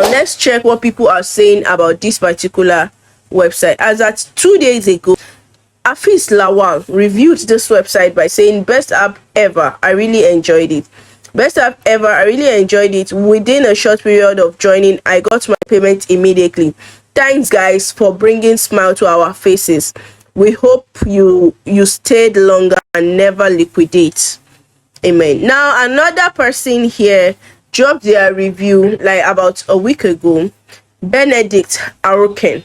let's check what people are saying about this particular website. As at 2 days ago, Afis Lawal reviewed this website by saying, best app ever, I really enjoyed it. Best app ever, I really enjoyed it. Within a short period of joining, I got my payment immediately. Thanks guys for bringing smile to our faces. We hope you stayed longer and never liquidate. Amen. Now another person here dropped their review like about a week ago. Benedict Aroken.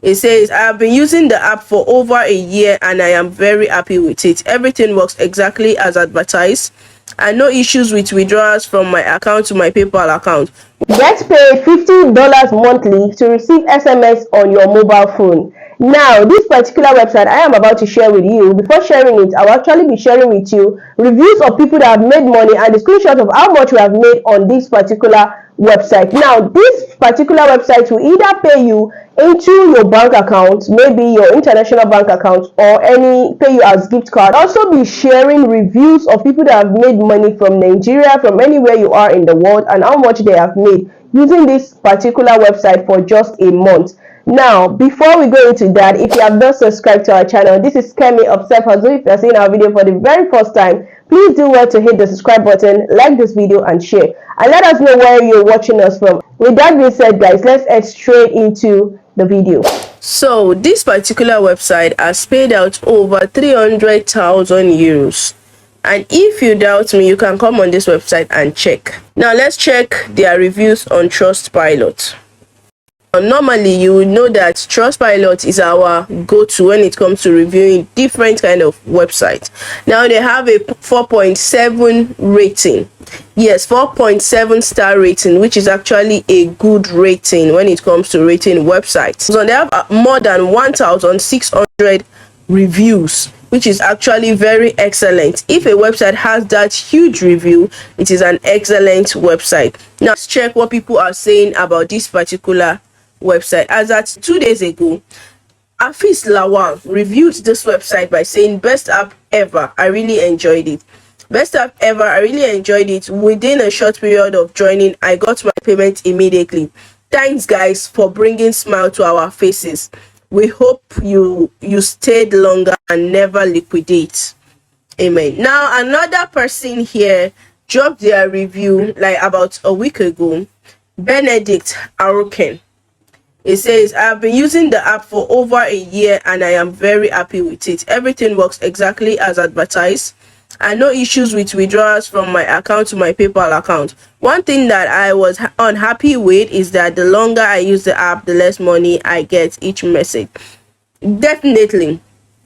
It says, I have been using the app for over a year and I am very happy with it. Everything works exactly as advertised and no issues with withdrawals from my account to my PayPal account. Get paid $50 monthly to receive SMS on your mobile phone. Now, this particular website I am about to share with you, before sharing it, I will actually be sharing with you reviews of people that have made money and the screenshot of how much we have made on this particular website. Now, this particular website will either pay you into your bank account, maybe your international bank account, or pay you as gift card. Also be sharing reviews of people that have made money from Nigeria, from anywhere you are in the world, and how much they have made using this particular website for just a month. Now, before we go into that, if you have not subscribed to our channel, this is Kemi of Self Hustle. If you are seeing our video for the very first time, please do well to hit the subscribe button, like this video and share, and let us know where you're watching us from. With that being said, guys, let's head straight into the video. So this particular website has paid out over 300,000 euros, and if you doubt me, you can come on this website and check. Now let's check their reviews on Trustpilot. Normally you would know that Trustpilot is our go-to when it comes to reviewing different kind of websites. Now they have a 4.7 rating. Yes, 4.7 star rating, which is actually a good rating when it comes to rating websites. So they have more than 1,600 reviews, which is actually very excellent. If a website has that huge review, it is an excellent website. Now let's check what people are saying about this particular website. As at 2 days ago, Afis Lawal reviewed this website by saying, best app ever, I really enjoyed it. Best app ever, I really enjoyed it. Within a short period of joining, I got my payment immediately. Thanks guys for bringing smile to our faces. We hope you stayed longer and never liquidate. Amen. Now another person here dropped their review like about a week ago. Benedict Aroken. It says, I have been using the app for over a year and I am very happy with it. Everything works exactly as advertised and no issues with withdrawals from my account to my PayPal account. One thing that I was unhappy with is that the longer I use the app, the less money I get each message. Definitely.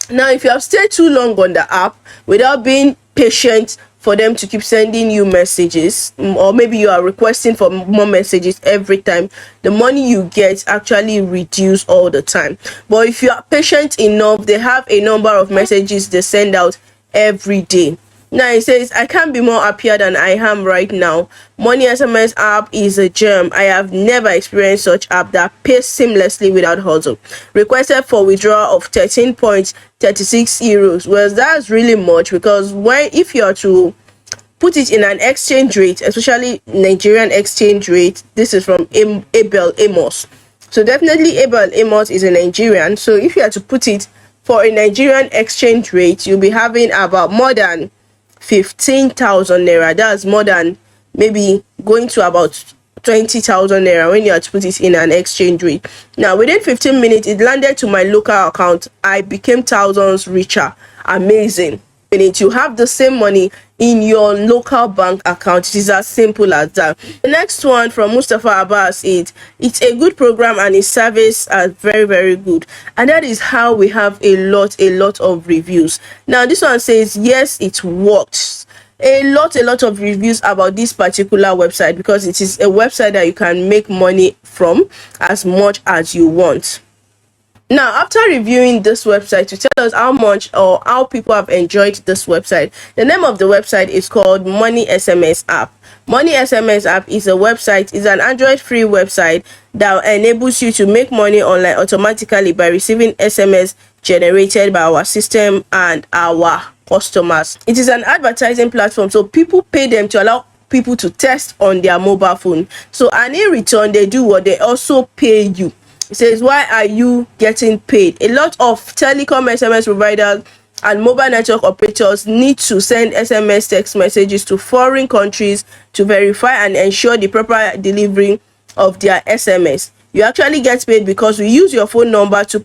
Now, if you have stayed too long on the app without being patient for them to keep sending you messages, or maybe you are requesting for more messages every time, the money you get actually reduce all the time. But if you are patient enough, they have a number of messages they send out every day. Now it says, I can't be more happier than I am right now. Money SMS app is a gem. I have never experienced such app that pays seamlessly without hustle. Requested for withdrawal of 13.36 euros. Well, that's really much, because if you are to put it in an exchange rate, especially Nigerian exchange rate, this is from Abel Amos. So definitely Abel Amos is a Nigerian. So if you are to put it for a Nigerian exchange rate, you'll be having about more than 15,000 naira. That's more than maybe going to about 20,000 naira when you have to put it in an exchange rate. Now within 15 minutes it landed to my local account. I became thousands richer. Amazing. You have the same money in your local bank account. It is as simple as that. The next one from Mustafa Abbas is, it's a good program and its service are very, very good. And that is how we have a lot of reviews. Now this one says, yes, it works. A lot of reviews about this particular website, because it is a website that you can make money from as much as you want. Now, after reviewing this website to tell us how much or how people have enjoyed this website, the name of the website is called Money SMS app. Money SMS app is a website, is an Android free website that enables you to make money online automatically by receiving SMS generated by our system and our customers. It is an advertising platform, so people pay them to allow people to test on their mobile phone. So, and in return, they do what? They also pay you. It says, why are you getting paid? A lot of telecom SMS providers and mobile network operators need to send SMS text messages to foreign countries to verify and ensure the proper delivery of their SMS. You actually get paid because we use your phone number to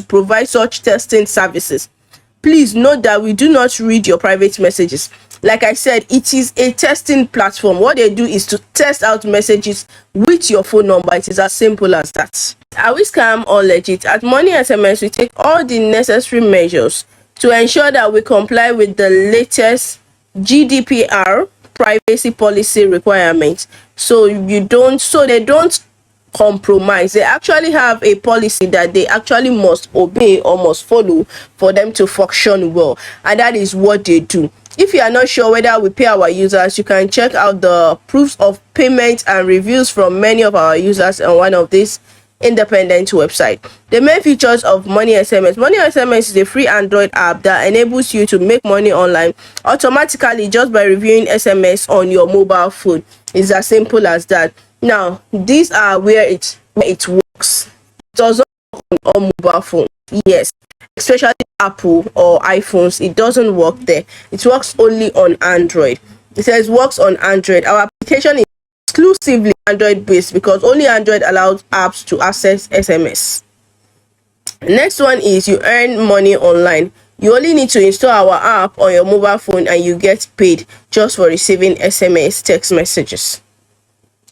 provide such testing services. Please note that we do not read your private messages. Like I said, it is a testing platform. What they do is to test out messages with your phone number. It is as simple as that. Are we scam or legit? At Money SMS, we take all the necessary measures to ensure that we comply with the latest GDPR privacy policy requirements. So they don't compromise. They actually have a policy that they actually must obey or must follow for them to function well, and that is what they do. If you are not sure whether we pay our users, you can check out the proofs of payment and reviews from many of our users on one of these independent website. The main features of Money SMS. Money SMS is a free Android app that enables you to make money online automatically just by reviewing SMS on your mobile phone. It's as simple as that. Now, these are where it works. It doesn't work on mobile phone. Yes, especially Apple or iPhones, it doesn't work there. It works only on Android. It says works on Android. Our application is exclusively Android based because only Android allows apps to access SMS. Next one is you earn money online. You only need to install our app on your mobile phone and you get paid just for receiving SMS text messages.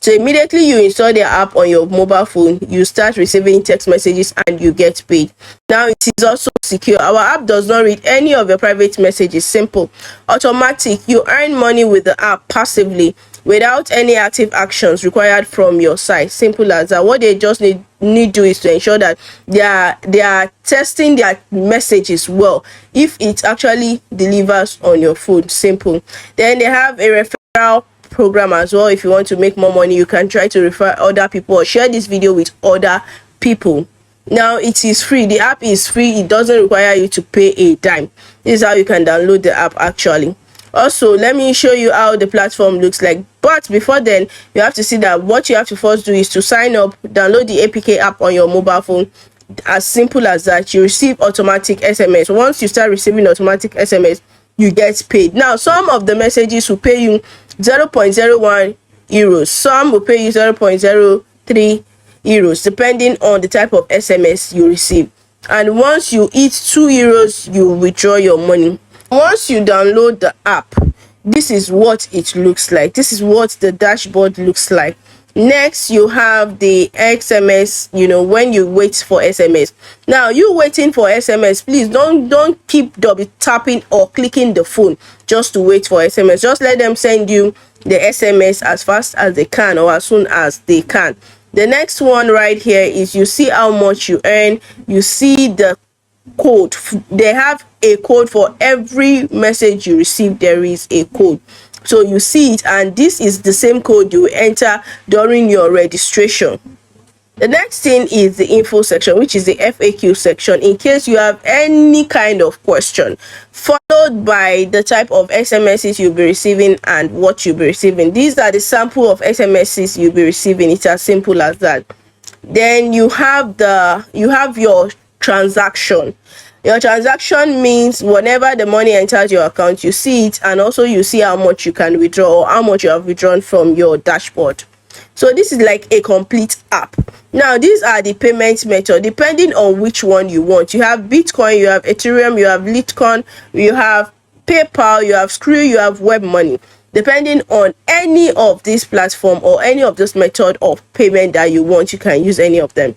So immediately you install the app on your mobile phone, you start receiving text messages and you get paid. Now it is also secure. Our app does not read any of your private messages. Simple, automatic. You earn money with the app passively without any active actions required from your side. Simple as that. What they just need to do is to ensure that they are testing their messages well if it actually delivers on your phone. Simple. Then they have a referral program as well. If you want to make more money, you can try to refer other people or share this video with other people. Now it is free. The app is free. It doesn't require you to pay a dime. This is how you can download the app actually. Also, let me show you how the platform looks like. But before then, you have to see that what you have to first do is to sign up, download the APK app on your mobile phone. As simple as that. You receive automatic SMS. Once you start receiving automatic SMS, you get paid. Now, some of the messages will pay you 0.01 euros. Some will pay you 0.03 euros, depending on the type of SMS you receive. And once you hit 2 euros, you withdraw your money. Once you download the app, this is what it looks like. This is what the dashboard looks like. Next, you have the SMS, when you wait for SMS. Now, you waiting for SMS, please don't keep double tapping or clicking the phone just to wait for SMS. Just let them send you the SMS as fast as they can or as soon as they can. The next one right here is you see how much you earn. You see the code. They have a code for every message you receive. There is a code. So you see it, and this is the same code you enter during your registration. The next thing is the info section, which is the FAQ section, in case you have any kind of question, followed by the type of SMSs you'll be receiving and what you'll be receiving. These are the sample of SMSs you'll be receiving. It's as simple as that. Then you have your transaction. Your transaction means whenever the money enters your account, you see it, and also you see how much you can withdraw or how much you have withdrawn from your dashboard. So this is like a complete app. Now, these are the payment method depending on which one you want. You have Bitcoin, you have Ethereum, you have Litecoin, you have PayPal, you have Screw, you have Web Money. Depending on any of this platform or any of this method of payment that you want, you can use any of them.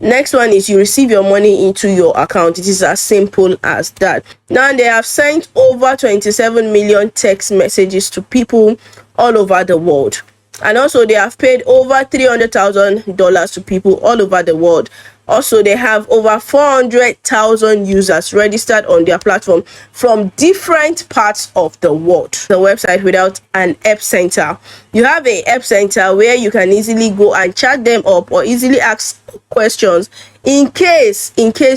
Next one is you receive your money into your account. It is as simple as that. Now, they have sent over 27 million text messages to people all over the world. And also they have paid over $300,000 to people all over the world Also, they have over 400,000 users registered on their platform from different parts of the world. The website without an app center. You have a app center where you can easily go and chat them up or easily ask questions in case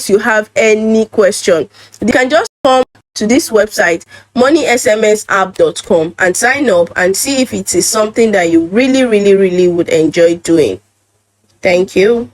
you have any question. You can just come to this website, moneysmsapp.com, and sign up and see if it is something that you really would enjoy doing. Thank you.